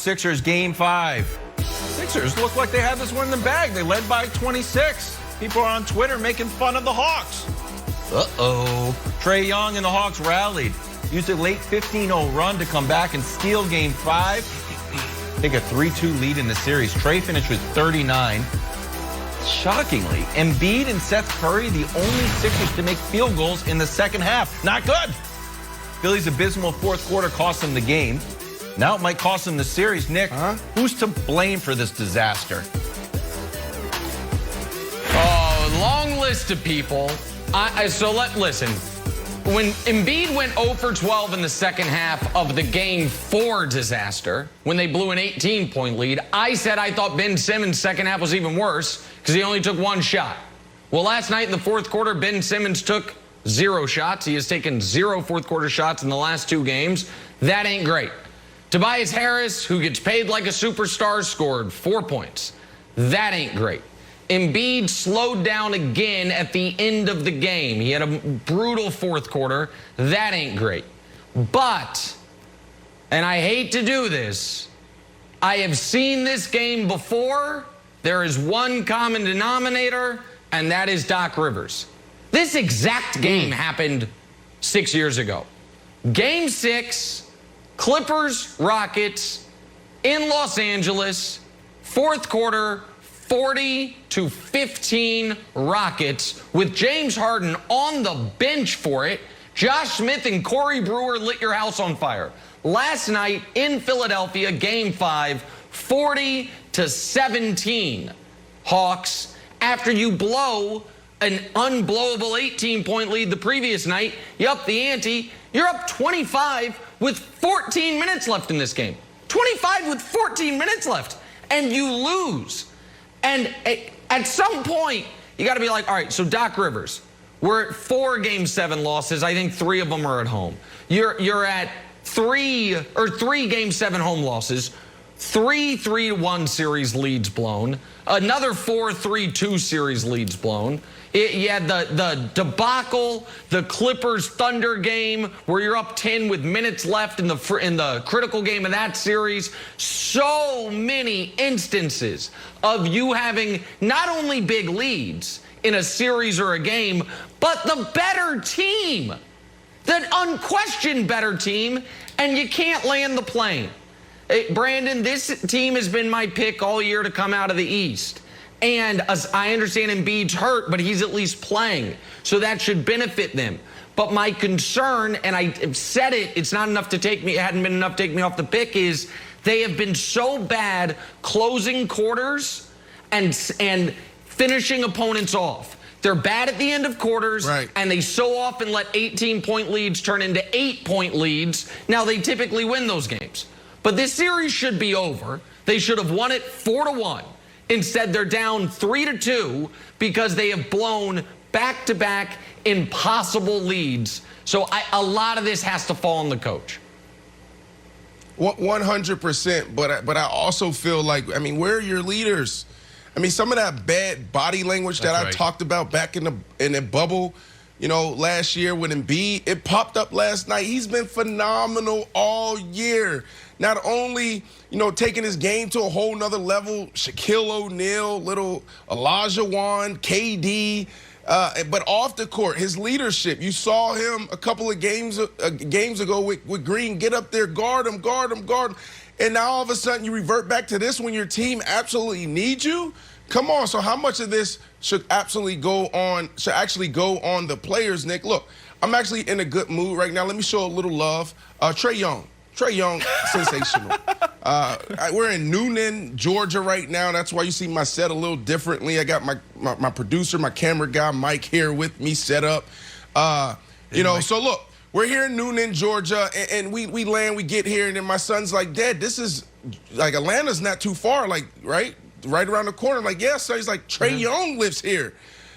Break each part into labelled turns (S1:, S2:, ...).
S1: Sixers Game 5. Sixers look like they have this one in the bag. They led by 26. People are on Twitter making fun of the Hawks. Uh-oh. Trae Young and the Hawks rallied. Used a late 15-0 run to come back and steal Game 5. Take a 3-2 lead in the series. Trae finished with 39. Shockingly, Embiid and Seth Curry, the only Sixers to make field goals in the second half. Not good. Philly's abysmal fourth quarter cost them the game. Now it might cost them the series. Nick, who's to blame for this disaster?
S2: Oh, long list of people. Listen. When Embiid went 0 for 12 in the second half of the Game 4 disaster, when they blew an 18-point lead, I said I thought Ben Simmons' second half was even worse because he only took one shot. Well, last night in the fourth quarter, Ben Simmons took 0 shots. He has taken 0 fourth quarter shots in the last 2 games. That ain't great. Tobias Harris, who gets paid like a superstar, scored 4 points. That ain't great. Embiid slowed down again at the end of the game. He had a brutal fourth quarter. That ain't great. But, and I hate to do this, I have seen this game before. There is one common denominator, and that is Doc Rivers. This exact game happened 6 years ago. Game 6, Clippers-Rockets in Los Angeles, fourth quarter, 40-15 Rockets with James Harden on the bench for it. Josh Smith and Corey Brewer lit your house on fire. Last night in Philadelphia, Game 5, 40-17 Hawks. After you blow an unblowable 18-point lead the previous night, you up the ante. You're up 25 with 14 minutes left in this game. 25 with 14 minutes left, and you lose. And at some point, you got to be like, all right, so Doc Rivers, we're at 4 Game 7 losses. I think 3 of them are at home. You're at 3 Game 7 home losses, 3 3-1 series leads blown, another 4 3-2 series leads blown. You had the debacle, the Clippers-Thunder game where you're up 10 with minutes left in the critical game of that series. So many instances of you having not only big leads in a series or a game, but the better team, the unquestioned better team, and you can't land the plane. Brandon, this team has been my pick all year to come out of the East. And as I understand Embiid's hurt, but he's at least playing. So that should benefit them. But my concern, and I've said it, it hadn't been enough to take me off the pick, is they have been so bad closing quarters and finishing opponents off. They're bad at the end of quarters, and they so often let 18-point leads turn into 8-point leads. Now, they typically win those games. But this series should be over. They should have won it 4-1. Instead, they're down 3-2 because they have blown back-to-back impossible leads. So a lot of this has to fall on the coach.
S3: 100%. But I also feel like, I mean, where are your leaders? I mean, some of that bad body language that I talked about back in the bubble, you know, last year with Embiid, it popped up last night. He's been phenomenal all year. Not only, you know, taking his game to a whole nother level, Shaquille O'Neal, little Olajuwon, KD, but off the court, his leadership. You saw him a couple of games ago with Green, get up there, guard him. And now all of a sudden you revert back to this when your team absolutely needs you? Come on, so how much of this should actually go on the players, Nick? Look, I'm actually in a good mood right now. Let me show a little love. Trae Young, sensational. We're in Noonan, Georgia right now. That's why you see my set a little differently. I got my producer, my camera guy, Mike, here with me set up. You know, so look, we're here in Noonan, Georgia, and we land, we get here, and then my son's like, Dad, this is, like, Atlanta's not too far, like, right around the corner. I'm like, yeah, so he's like, Trae Young lives here.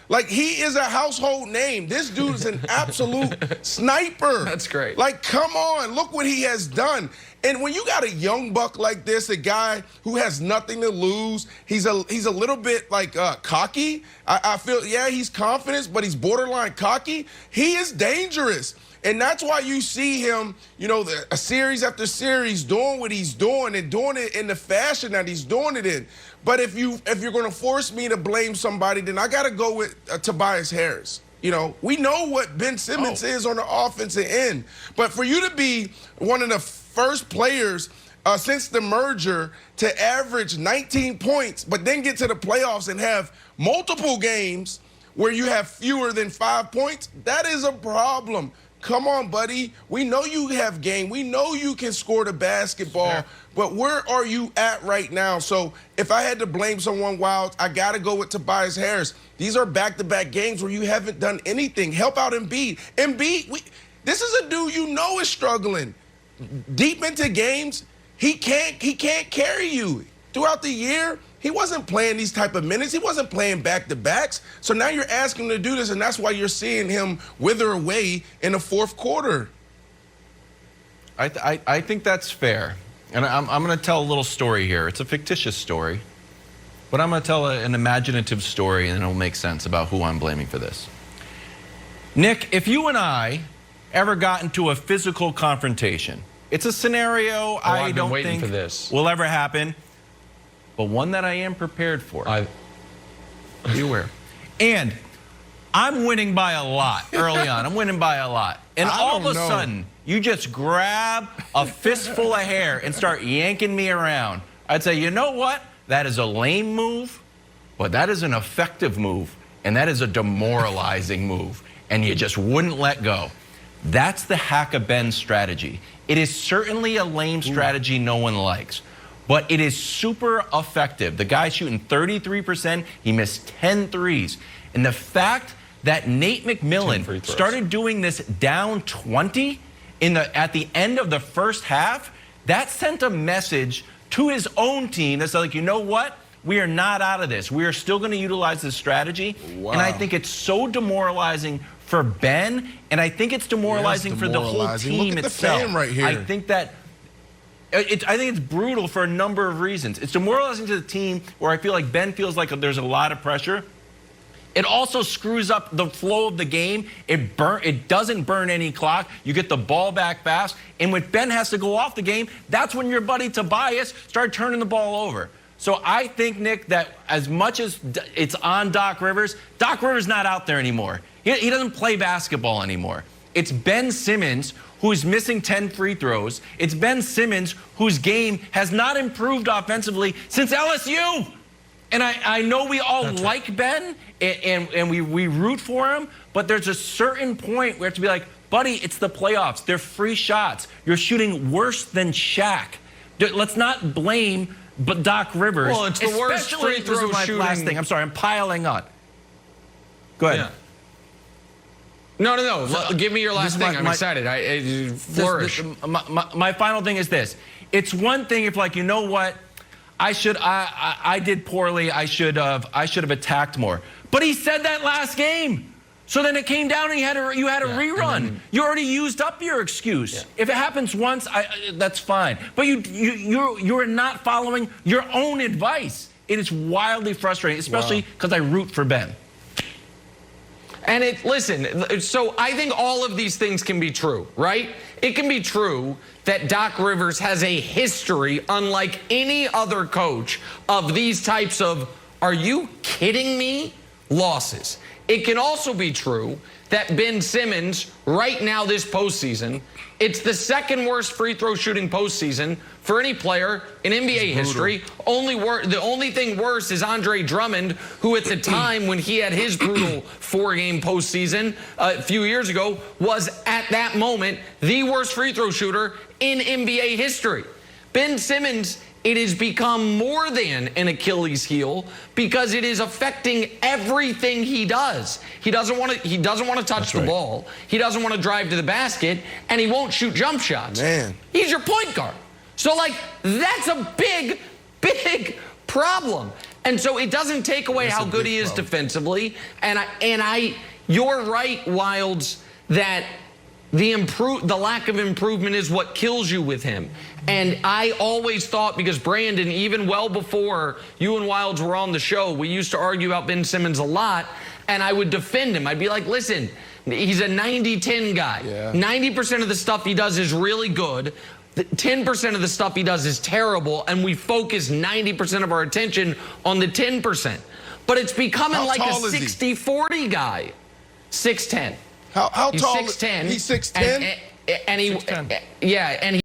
S3: Like, he is a household name. This dude is an absolute sniper.
S2: That's great.
S3: Like, come on, look what he has done. And when you got a young buck like this, a guy who has nothing to lose, he's a little bit like cocky. I feel, yeah, he's confident, but he's borderline cocky. He is dangerous. And that's why you see him, you know, a series after series doing what he's doing and doing it in the fashion that he's doing it in. But if you're going to force me to blame somebody, then I got to go with Tobias Harris. You know, we know what Ben Simmons is on the offensive end. But for you to be one of the first players since the merger to average 19 points, but then get to the playoffs and have multiple games where you have fewer than 5 points, that is a problem. Come on, buddy. We know you have game. We know you can score the basketball. But where are you at right now? So if I had to blame someone, Wild, I got to go with Tobias Harris. These are back-to-back games where you haven't done anything. Help out Embiid. Embiid, this is a dude you know is struggling. Deep into games, he can't carry you. Throughout the year, he wasn't playing these type of minutes. He wasn't playing back-to-backs. So now you're asking him to do this, and that's why you're seeing him wither away in the fourth quarter.
S1: I think that's fair. And I'm going to tell a little story here. It's a fictitious story, but I'm going to tell an imaginative story, and it'll make sense about who I'm blaming for this. Nick, if you and I ever got into a physical confrontation, it's a scenario I don't think will ever happen, but one that I am prepared for. Be aware. And I'm winning by a lot early on. I'm winning by a lot. And all of a sudden, you just grab a fistful of hair and start yanking me around. I'd say, you know what? That is a lame move, but that is an effective move, and that is a demoralizing move, and you just wouldn't let go. That's the hack-a-Ben strategy. It is certainly a lame strategy no one likes, but it is super effective. The guy's shooting 33%. He missed 10 threes. And the fact that Nate McMillan started doing this down 20 at the end of the first half, that sent a message to his own team that's like, you know what? We are not out of this. We are still going to utilize this strategy. Wow. And I think it's so demoralizing for Ben, and I think it's demoralizing for the whole team itself. Look at the fan right here. I think it's brutal for a number of reasons. It's demoralizing to the team where I feel like Ben feels like there's a lot of pressure. It also screws up the flow of the game. It doesn't burn any clock. You get the ball back fast. And when Ben has to go off the game, that's when your buddy Tobias started turning the ball over. So I think, Nick, that as much as it's on Doc Rivers not out there anymore. He doesn't play basketball anymore. It's Ben Simmons who's missing 10 free throws. It's Ben Simmons whose game has not improved offensively since LSU. And I know we all like Ben, and we root for him, but there's a certain point where you have to be like, buddy, it's the playoffs. They're free shots. You're shooting worse than Shaq. Let's not blame Doc Rivers.
S2: Well, it's the worst free throw shooting.
S1: Last thing. I'm sorry, I'm piling on. Go ahead.
S2: Yeah. No. Give me your last thing. I'm excited. Flourish.
S1: My final thing is this. It's one thing if, like, you know what? I did poorly. I should have attacked more. But he said that last game. So then it came down and you had a rerun. You already used up your excuse. Yeah. If it happens once, that's fine. But you're not following your own advice. It is wildly frustrating, especially because I root for Ben.
S2: And listen, so I think all of these things can be true, right? It can be true that Doc Rivers has a history, unlike any other coach, of these types of, are you kidding me, losses. It can also be true that Ben Simmons, right now this postseason, it's the second worst free throw shooting postseason for any player in NBA history. The only thing worse is Andre Drummond, who at the time when he had his brutal four-game postseason a few years ago was at that moment the worst free throw shooter in NBA history. Ben Simmons, it has become more than an Achilles heel because it is affecting everything he does. He doesn't want to touch the ball. He doesn't want to drive to the basket, and he won't shoot jump shots. Man. He's your point guard. So, like, that's a big, big problem. And so it doesn't take away how good he is defensively. And you're right, Wilds, that the lack of improvement is what kills you with him. And I always thought, because Brandon, even well before you and Wilds were on the show, we used to argue about Ben Simmons a lot, and I would defend him. I'd be like, listen, He's a 90-10 guy.
S3: Yeah.
S2: 90% of the stuff he does is really good. 10% of the stuff he does is terrible, and we focus 90% of our attention on the 10%. But it's becoming like a 60-40 guy. 6'10".
S3: How
S2: He's
S3: tall?
S2: 6'10".
S3: He's 6'10".
S2: And he,
S1: 6'10".
S2: yeah, and he